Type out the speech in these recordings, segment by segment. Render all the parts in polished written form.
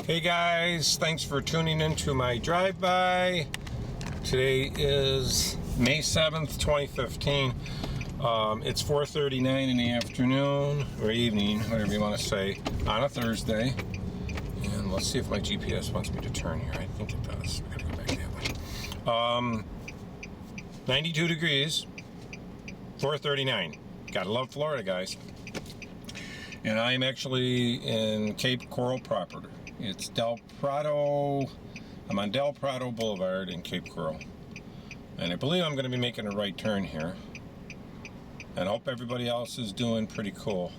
Hey guys, thanks for tuning into my drive-by. Today is May 7th, 2015. It's 4:39 in the afternoon, or evening, whatever you want to say, on a Thursday. And let's see if my GPS wants me to turn here. I think it does. We're gonna go back that way. 92 degrees, 4:39. Gotta love Florida, guys. And I'm actually in Cape Coral proper. It's Del Prado. I'm on Del Prado Boulevard in Cape Coral. And I believe I'm going to be making a right turn here. And I hope everybody else is doing pretty cool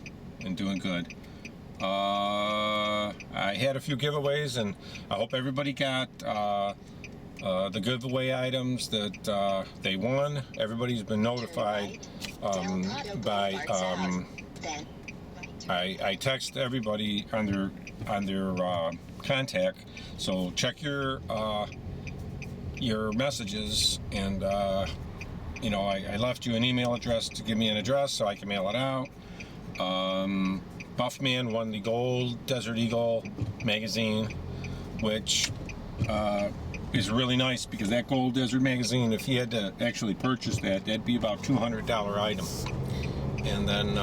and doing good. I had a few giveaways, and I hope everybody got the giveaway items that they won. Everybody's been notified by... I text everybody on their contact, so check your messages, and you know, I left you an email address to give me an address so I can mail it out. Buffman won the Gold Desert Eagle magazine, which is really nice, because that Gold Desert magazine, if he had to actually purchase that, that'd be about $200 item. And then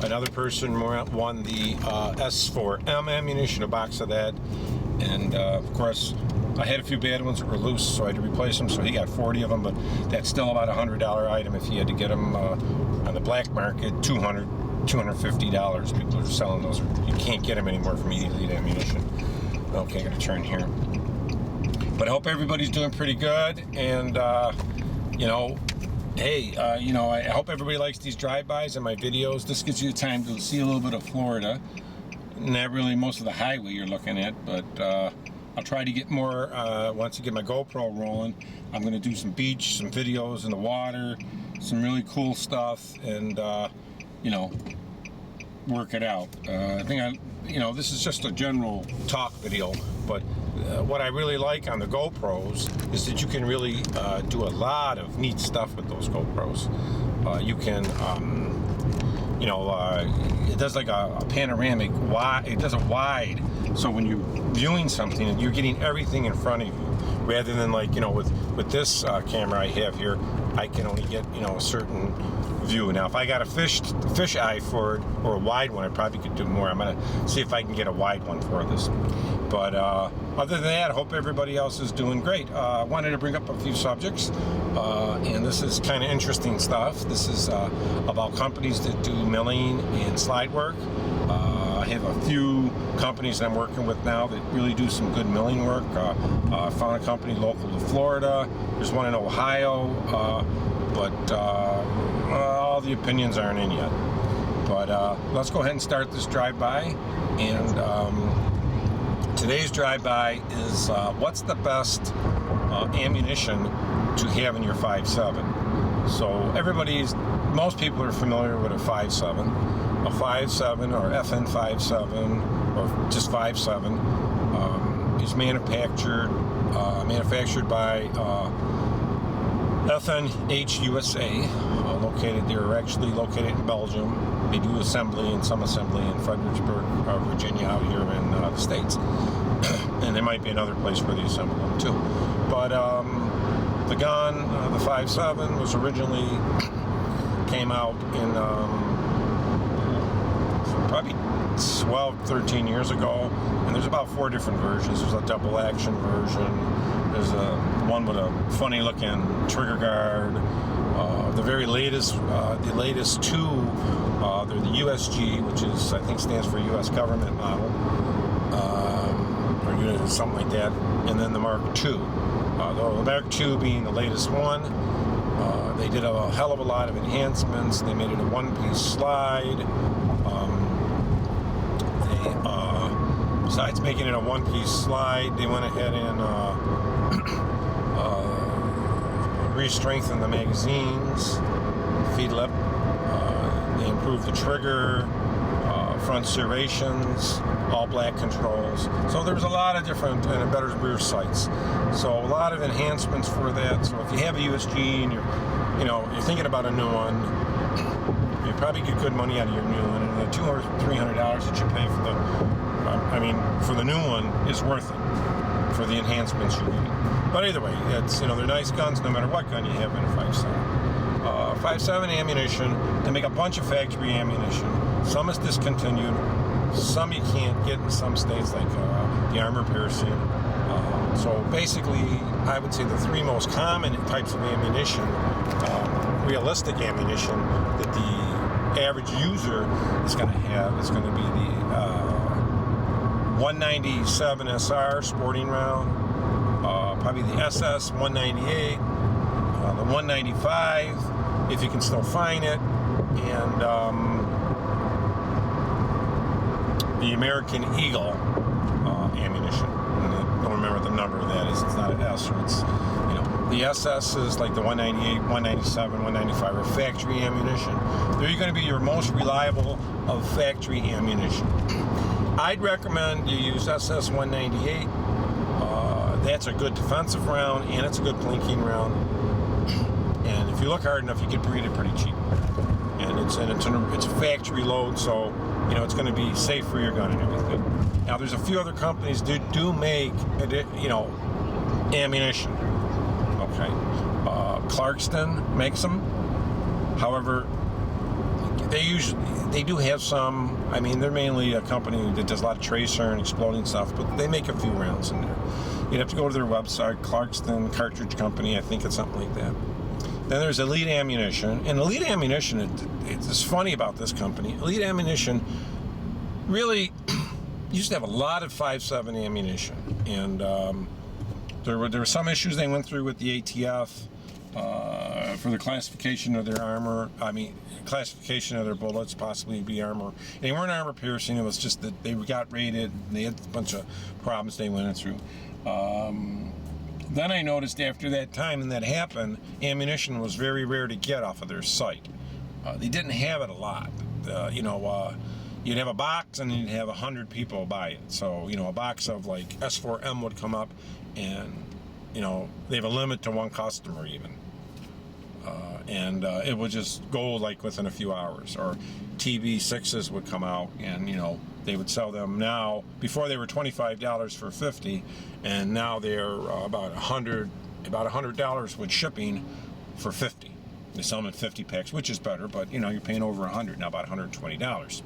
another person won the S4M ammunition, a box of that. And of course, I had a few bad ones that were loose, so I had to replace them, so he got 40 of them, but that's still about a $100 item if he had to get them on the black market, $200, $250. People are selling those. You can't get them anymore from Elite Ammunition. Okay, I gotta turn here. But I hope everybody's doing pretty good, and you know, hey, you know, I hope everybody likes these drive-bys and my videos. This gives you time to see a little bit of Florida. Not really most of the highway you're looking at, but I'll try to get more once I get my GoPro rolling. I'm going to do some beach, some videos in the water, some really cool stuff, and you know, work it out. I think you know, this is just a general talk video, but what I really like on the GoPros is that you can really do a lot of neat stuff with those GoPros. You can, you know, it does like a panoramic wide. It does a wide, so when you're viewing something, you're getting everything in front of you, rather than, like, you know, with this camera I have here, I can only get, you know, a certain view. Now, if I got a fish eye for it, or a wide one, I probably could do more. I'm gonna see if I can get a wide one for this. But other than that, I hope everybody else is doing great. I wanted to bring up a few subjects, and this is kind of interesting stuff. This is about companies that do milling and slide work. I have a few companies that I'm working with now that really do some good milling work. I found a company local to Florida. There's one in Ohio, but all the opinions aren't in yet. But let's go ahead and start this drive-by. And today's drive-by is what's the best ammunition to have in your 5.7. So most people are familiar with a 5.7. A 5.7 or FN 5.7 or just 5.7 is manufactured by FNH USA. They're actually located in Belgium. They do assembly and some assembly in Fredericksburg, Virginia, out here in the States. And there might be another place where they assemble them too. But the gun, the 5.7, was originally came out in probably 12, 13 years ago. And there's about 4 different versions. There's a double action version. There's one with a funny looking trigger guard. The very latest, the latest two, they're the USG, which is, I think, stands for U.S. Government Model, or something like that. And then the Mark II. The Mark II being the latest one. They did a hell of a lot of enhancements. They made it a one-piece slide. Besides making it a one-piece slide, they went ahead and re-strengthened the magazines, feed lip. They improved the trigger, front serrations, all black controls. So there's a lot of different, and better rear sights. So a lot of enhancements for that. So if you have a USG and you're thinking about a new one, you probably get good money out of your new one. And the $200 or $300 that you pay for the I mean, for the new one, is worth it for the enhancements you get. But either way, it's, they're nice guns no matter what gun you have in a 5.7. 5.7 ammunition. They make a bunch of factory ammunition. Some is discontinued. Some you can't get in some states, like the armor piercing. So basically, I would say the three most common types of ammunition, realistic ammunition that the average user is going to have, is going to be the 197 SR sporting round, probably the SS 198, the 195, if you can still find it, and the American Eagle ammunition. I don't remember what the number of that is. It's not an S, so it's, the SS is like the 198, 197, 195 are factory ammunition. They're going to be your most reliable of factory ammunition. I'd recommend you use SS 198. That's a good defensive round, and it's a good plinking round. And if you look hard enough, you can breed it pretty cheap. And it's a factory load, so it's going to be safe for your gun and everything. Now, there's a few other companies that do make ammunition. Okay, Clarkston makes them. However, they do have some. I mean, they're mainly a company that does a lot of tracer and exploding stuff, but they make a few rounds in there. You'd have to go to their website, Clarkston Cartridge Company. I think it's something like that. Then there's Elite Ammunition. And Elite Ammunition, it's funny about this company. Elite Ammunition really used to have a lot of 5.7 ammunition. And there were some issues they went through with the ATF for the classification of their armor. I mean, classification of their bullets, possibly be armor. They weren't armor piercing. It was just that they got raided. They had a bunch of problems they went through. Then I noticed after that time and that happened, ammunition was very rare to get off of their site. They didn't have it a lot. You'd have a box and you'd have 100 people buy it. So, a box of like S4M would come up, and, they have a limit to one customer even. And it would just go like within a few hours. Or TB6s would come out, and, they would sell them now. Before they were $25 for 50, and now they're about $100 with shipping for 50. They sell them in 50 packs, which is better, but you're paying over 100 now, about $120.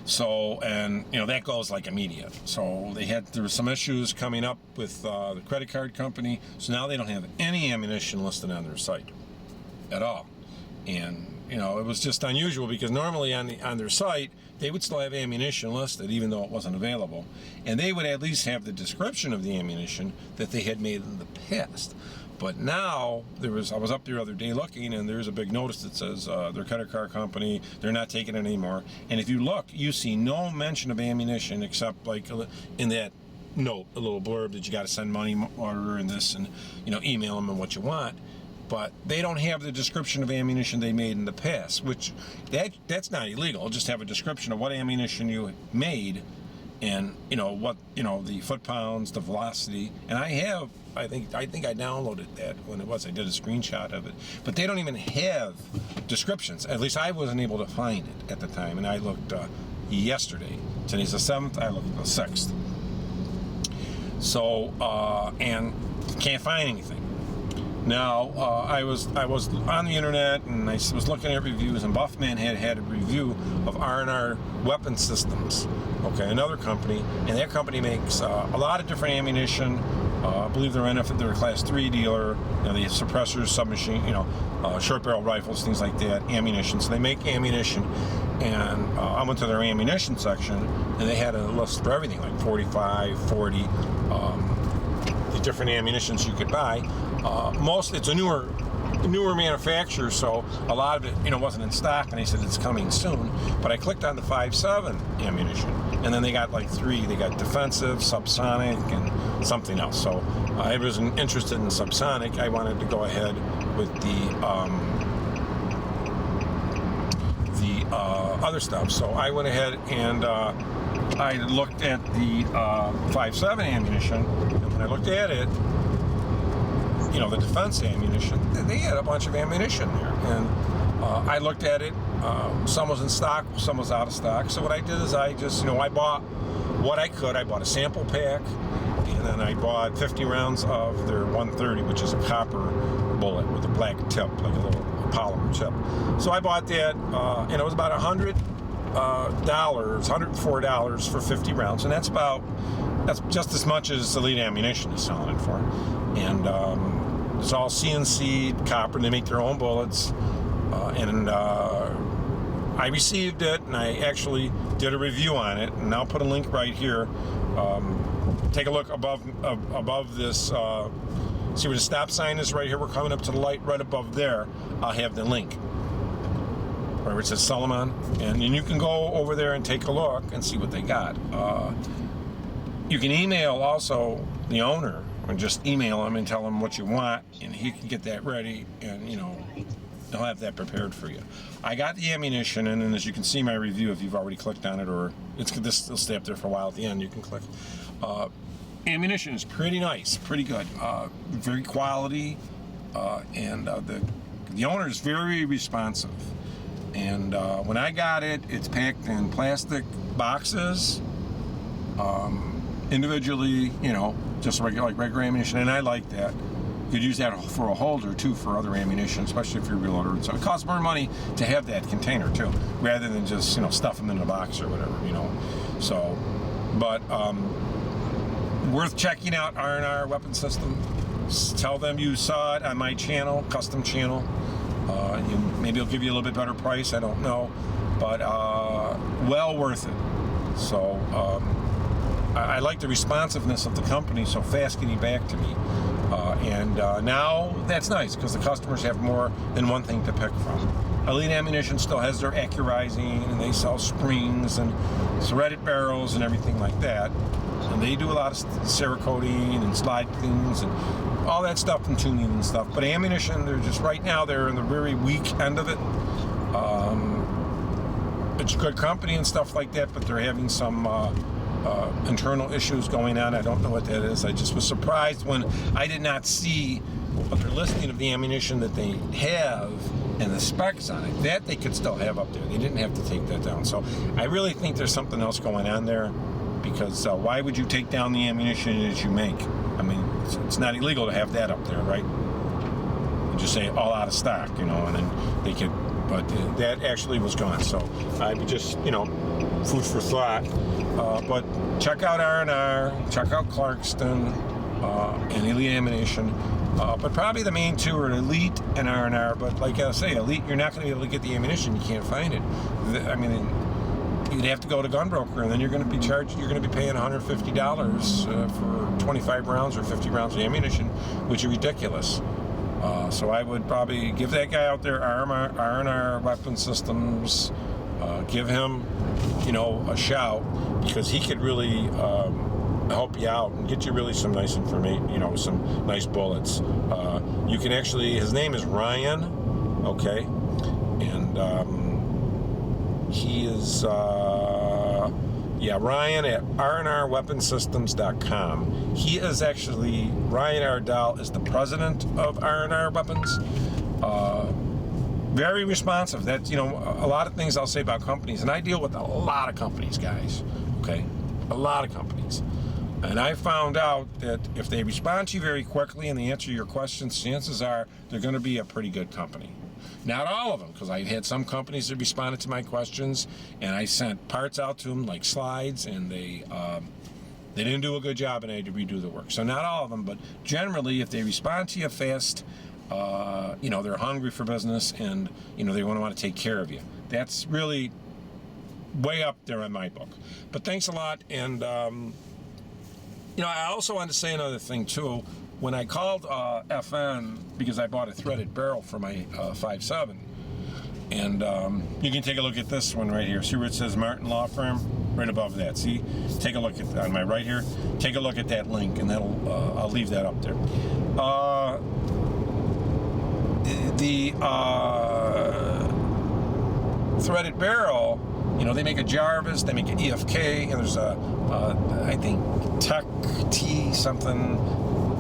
So, and that goes like immediate. So there were some issues coming up with the credit card company. So now they don't have any ammunition listed on their site at all. And it was just unusual, because normally on their site they would still have ammunition listed even though it wasn't available, and they would at least have the description of the ammunition that they had made in the past. But now I was up there the other day looking, and there's a big notice that says their credit card company, they're not taking it anymore. And if you look, you see no mention of ammunition except like in that note, a little blurb that you got to send money order and this, and email them and what you want. But they don't have the description of ammunition they made in the past, which that's not illegal. Just have a description of what ammunition you made, and what the foot pounds, the velocity. And I think I downloaded that when it was. I did a screenshot of it, but they don't even have descriptions. At least I wasn't able to find it at the time, and I looked yesterday. Today's the 7th. I looked the 6th. So and can't find anything. Now, I was on the internet, and I was looking at reviews, and Buffman had a review of R&R Weapon Systems, another company, and that company makes a lot of different ammunition. I believe they're a Class 3 dealer. They have suppressors, submachine, short barrel rifles, things like that, ammunition. So they make ammunition, and I went to their ammunition section, and they had a list for everything, like 45, 40, the different ammunitions you could buy. It's a newer manufacturer, so a lot of it, wasn't in stock, and they said it's coming soon. But I clicked on the 5.7 ammunition, and then they got like 3. They got defensive, subsonic, and something else. So I wasn't interested in subsonic. I wanted to go ahead with the other stuff. So I went ahead and I looked at the 5.7 ammunition, and when I looked at it, the defense ammunition, they had a bunch of ammunition there. And I looked at it, Some was in stock, some was out of stock. So what I did is I just, I bought what I could. I bought a sample pack, and then I bought 50 rounds of their 130, which is a copper bullet with a black tip, like a little polymer tip. So I bought that, and it was about $104 for 50 rounds, and that's just as much as Elite Ammunition is selling it for. And it's all CNC copper, and they make their own bullets. I received it, and I actually did a review on it, and I'll put a link right here. Take a look above this. See where the stop sign is right here? We're coming up to the light right above there. I'll have the link where it says Solomon, and you can go over there and take a look and see what they got. You can email also the owner, and just email him and tell him what you want, and he can get that ready, and they'll have that prepared for you. I got the ammunition, and then as you can see my review, if you've already clicked on it, or this will stay up there for a while at the end, you can click. Ammunition is pretty nice, pretty good, very quality, and the owner is very responsive. And when I got it, it's packed in plastic boxes, individually, just like regular ammunition, and I like that. You could use that for a holder too for other ammunition, especially if you're a reloader. So it costs more money to have that container too, rather than just stuff them in a box or whatever, So, but worth checking out R&R Weapon Systems. Tell them you saw it on my channel, custom channel. Maybe it'll give you a little bit better price. I don't know, but well worth it. So I like the responsiveness of the company, so fast getting back to me. And now that's nice because the customers have more than one thing to pick from. Elite Ammunition still has their accurizing, and they sell springs and threaded barrels and everything like that. And they do a lot of Cerakoting and slide cleans and all that stuff and tuning and stuff. But ammunition, they're just right now they're in the very weak end of it. It's a good company and stuff like that, but they're having some internal issues going on. I don't know what that is. I just was surprised when I did not see their listing of the ammunition that they have and the specs on it. That they could still have up there. They didn't have to take that down. So I really think there's something else going on there, because why would you take down the ammunition that you make? I mean, it's not illegal to have that up there, right? You just say all out of stock, and then they could, but that actually was gone. So I would just, food for thought. But check out R&R, check out Clarkston, and Elite Ammunition. But probably the main two are Elite and R&R. But like I say, Elite, you're not going to be able to get the ammunition. You can't find it. I mean, you'd have to go to Gunbroker, and then you're going to be charged. You're going to be paying $150 for 25 rounds or 50 rounds of ammunition, which is ridiculous. So I would probably give that guy out there, R&R Weapon Systems. Give him, a shout, because he could really help you out and get you really some nice information, some nice bullets. You can actually, his name is Ryan, okay, and he is, Ryan at rnrweaponsystems.com. He is actually, Ryan Ardell is the president of R&R Weapons. Very responsive. That's, a lot of things I'll say about companies, and I deal with a lot of companies, guys, okay? A lot of companies. And I found out that if they respond to you very quickly and they answer your questions, chances are they're going to be a pretty good company. Not all of them, because I had some companies that responded to my questions, and I sent parts out to them, like slides, and they didn't do a good job, and I had to redo the work. So not all of them, but generally, if they respond to you fast, they're hungry for business, and they want to take care of you. That's really way up there in my book. But thanks a lot, and I also wanted to say another thing too. When I called FN, because I bought a threaded barrel for my 5.7, and you can take a look at this one right here. See where it says Martin Law Firm? Right above that. See? Take a look at on my right here. Take a look at that link, and that'll I'll leave that up there. The threaded barrel, they make a Jarvis, they make an EFK, and there's I think Tech T something.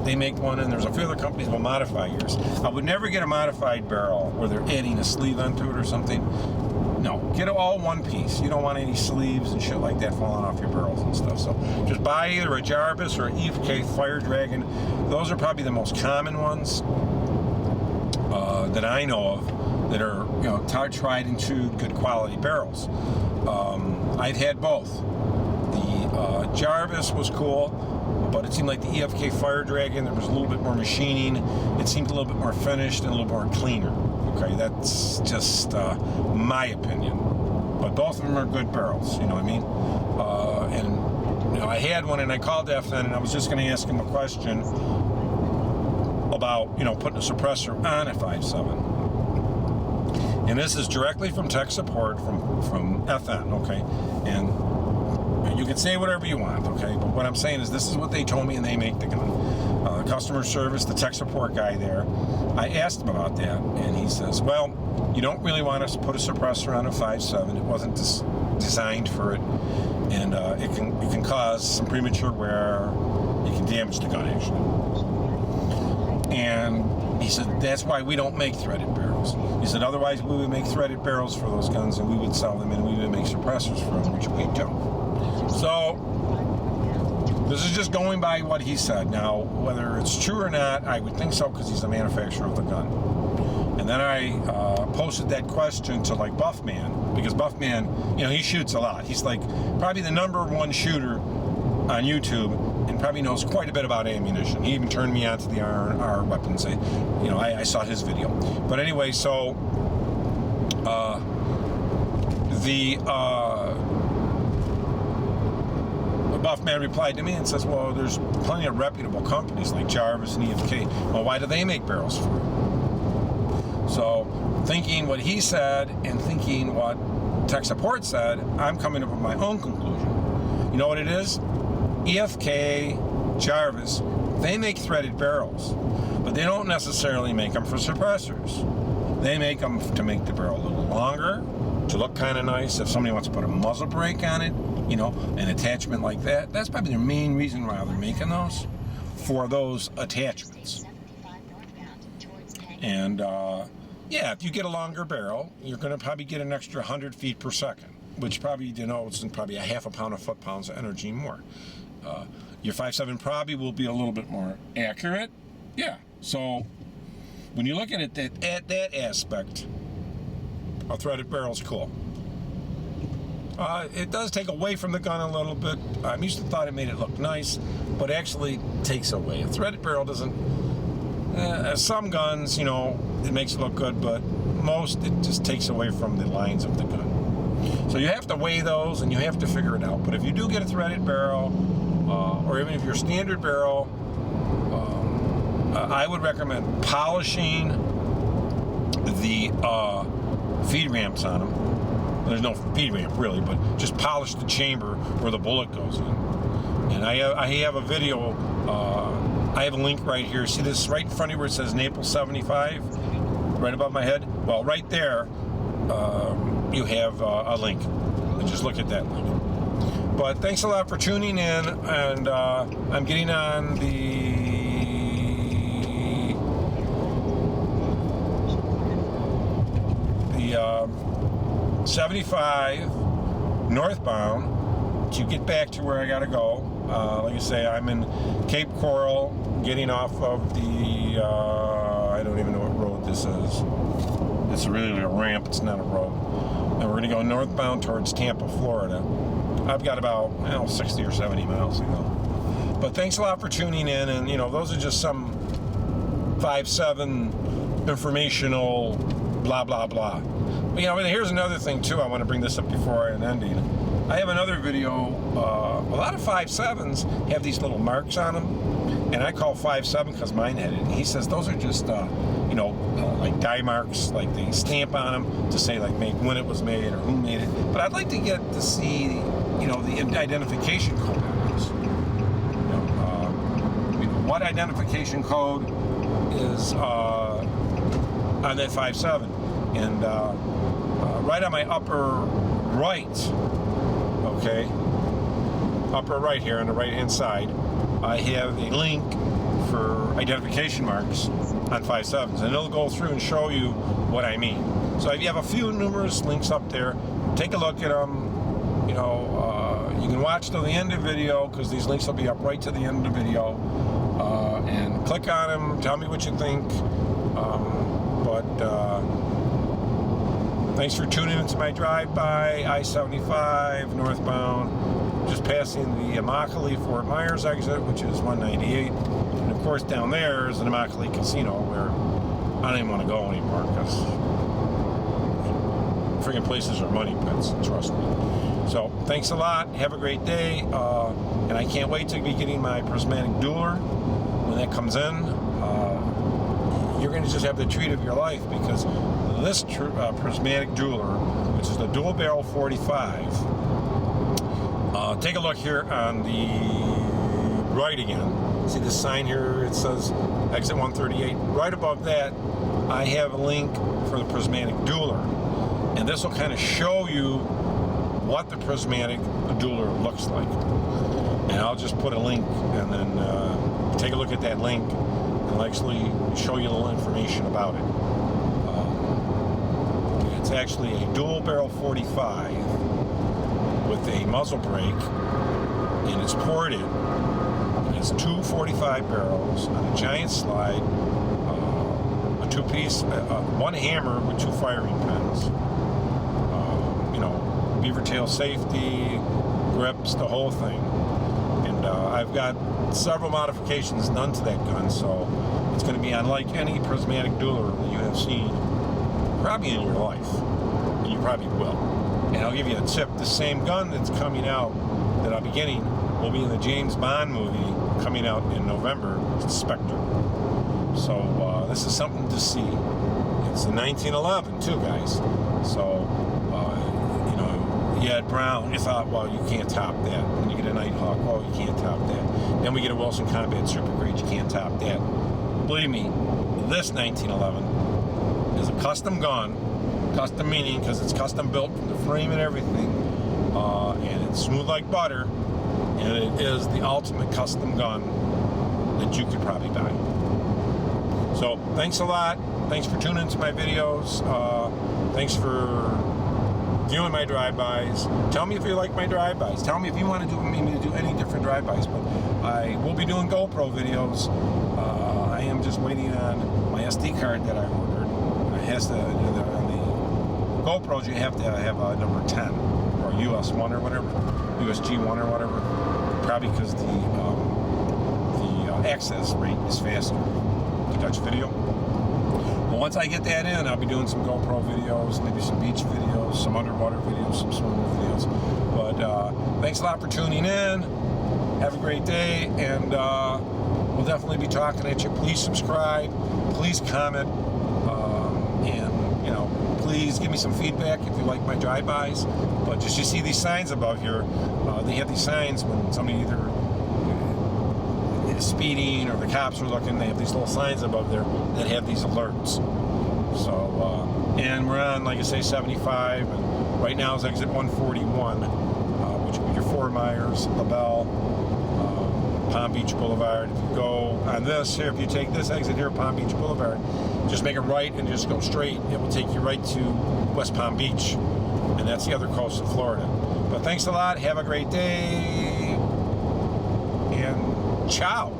They make one, and there's a few other companies will modify yours. I would never get a modified barrel where they're adding a sleeve onto it or something. No, get it all one piece. You don't want any sleeves and shit like that falling off your barrels and stuff. So just buy either a Jarvis or an EFK Fire Dragon. Those are probably the most common ones that I know of that are, you know, tried and true, good quality barrels. I've had both. The Jarvis was cool, but it seemed like the EFK Fire Dragon, there was a little bit more machining. It seemed a little bit more finished and a little more cleaner. Okay, that's just my opinion. But both of them are good barrels, you know what I mean? And you know, I had one and I called FN and I was just going to ask him a question about, you know, putting a suppressor on a 5.7. And this is directly from tech support from FN, okay? And you can say whatever you want, okay? But what I'm saying is this is what they told me and they make the gun. Customer service, the tech support guy there, I asked him about that and he says, well, you don't really want us to put a suppressor on a 5.7. It wasn't designed for it. And it can cause some premature wear. It can damage the gun, actually. And he said, that's why we don't make threaded barrels. He said, otherwise we would make threaded barrels for those guns and we would sell them and we would make suppressors for them, which we don't. So, this is just going by what he said. Now, whether it's true or not, I would think so because he's the manufacturer of the gun. And then I posted that question to like Buffman, because Buffman, you know, he shoots a lot. He's like probably the #1 shooter on YouTube and probably knows quite a bit about ammunition. He even turned me on to the R weapons. You know, I saw his video. But anyway, so Buffman replied to me and says, well, there's plenty of reputable companies like Jarvis and EFK. Well, why do they make barrels for it? So, thinking what he said and thinking what tech support said, I'm coming up with my own conclusion. You know what it is? EFK, Jarvis, they make threaded barrels, but they don't necessarily make them for suppressors. They make them to make the barrel a little longer, to look kind of nice. If somebody wants to put a muzzle brake on it, you know, an attachment like that, that's probably their main reason why they're making those, for those attachments. And yeah, if you get a longer barrel, you're going to probably get an extra 100 feet per second, which probably denotes probably a half a pound of foot-pounds of energy more. Your 5.7 probably will be a little bit more accurate. Yeah, so when you look at it at that aspect, a threaded barrel is cool. It does take away from the gun a little bit. I used to thought it made it look nice, but actually takes away. A threaded barrel doesn't. Some guns, you know, it makes it look good, but most it just takes away from the lines of the gun. So you have to weigh those and you have to figure it out. But if you do get a threaded barrel, or even if you're standard barrel, I would recommend polishing the feed ramps on them. There's no feed ramp really, but just polish the chamber where the bullet goes in. And I have a video, I have a link right here. See this right in front of you where it says Naples 75? Right above my head? Well, right there, you have a link. And just look at that link. But thanks a lot for tuning in, and I'm getting on the 75 northbound to get back to where I gotta go. Like I say, I'm in Cape Coral, getting off of the I don't even know what road this is. It's really a ramp, it's not a road. And we're gonna go northbound towards Tampa, Florida. I've got about 60 or 70 miles to go. But thanks a lot for tuning in, and you know, those are just some 5.7 informational blah blah blah. But, you know, here's another thing too. I want to bring this up before I end it. I have another video. A lot of 5.7s have these little marks on them, and I call 5.7 because mine had it. And he says those are just like die marks, like they stamp on them to say like when it was made or who made it. But I'd like to get to see, you know, the identification code on this. What identification code is on that 5.7? And right on my upper right, okay, upper right here on the right hand side, I have a link for identification marks on 5.7s, and it'll go through and show you what I mean. So if you have a few numerous links up there, take a look at them. You know, you can watch till the end of the video, because these links will be up right to the end of the video, and click on them, tell me what you think. Thanks for tuning into my drive-by, I-75 northbound, just passing the Immokalee Fort Myers exit, which is 198. And of course down there is the Immokalee Casino, where I don't even want to go anymore, because friggin' places are money pits, trust me. So thanks a lot, have a great day, and I can't wait to be getting my prismatic dueler when that comes in. You're going to just have the treat of your life, because this prismatic jeweler, which is the dual barrel 45, take a look here on the right again. See the sign here? It says exit 138. Right above that, I have a link for the prismatic jeweler, and this will kind of show you what the prismatic jeweler looks like. And I'll just put a link, and then take a look at that link, and I'll actually show you a little information about it. It's actually a dual barrel 45 with a muzzle brake, and it's ported. And it's 2 45 barrels on a giant slide, a two-piece, one hammer with 2 firing pins. You know, beaver tail safety, grips, the whole thing. And I've got several modifications done to that gun, so it's going to be unlike any prismatic dueler that you have seen probably in your life, and you probably will. And I'll give you a tip: the same gun that's coming out, that I'll be getting, will be in the James Bond movie coming out in November. It's Spectre. So this is something to see. It's a 1911 too, guys. So you know, you had Brown, you thought, well, you can't top that. When you get a Nighthawk, well, you can't top that. Then we get a Wilson Combat Super Grade, you can't top that. Believe me, this 1911 is a custom gun, custom meaning because it's custom built from the frame and everything, and it's smooth like butter, and it is the ultimate custom gun that you could probably buy. So thanks a lot. Thanks for tuning into my videos. Thanks for viewing my drive-bys. Tell me if you like my drive-bys. Tell me if you want to me to do any different drive-bys. But I will be doing GoPro videos. I am just waiting on my SD card that I ordered. It has to, on the GoPros, you have to have a number 10 or US 1 or whatever, USG 1 or whatever. Probably because the access rate is faster to Dutch video. Well, once I get that in, I'll be doing some GoPro videos, maybe some beach videos, some underwater videos, some swimming videos. But thanks a lot for tuning in. Have a great day, and we'll definitely be talking at you. Please subscribe, please comment, and you know, please give me some feedback if you like my drive-bys. But just you see these signs above here, they have these signs when somebody either is speeding or the cops are looking. They have these little signs above there that have these alerts. So and we're on, like I say, 75, and right now is exit 141, which would be your Fort Myers, LaBelle, Palm Beach Boulevard. If you go on this here, if you take this exit here, Palm Beach Boulevard, just make a right and just go straight. It will take you right to West Palm Beach, and that's the other coast of Florida. But thanks a lot. Have a great day, and ciao.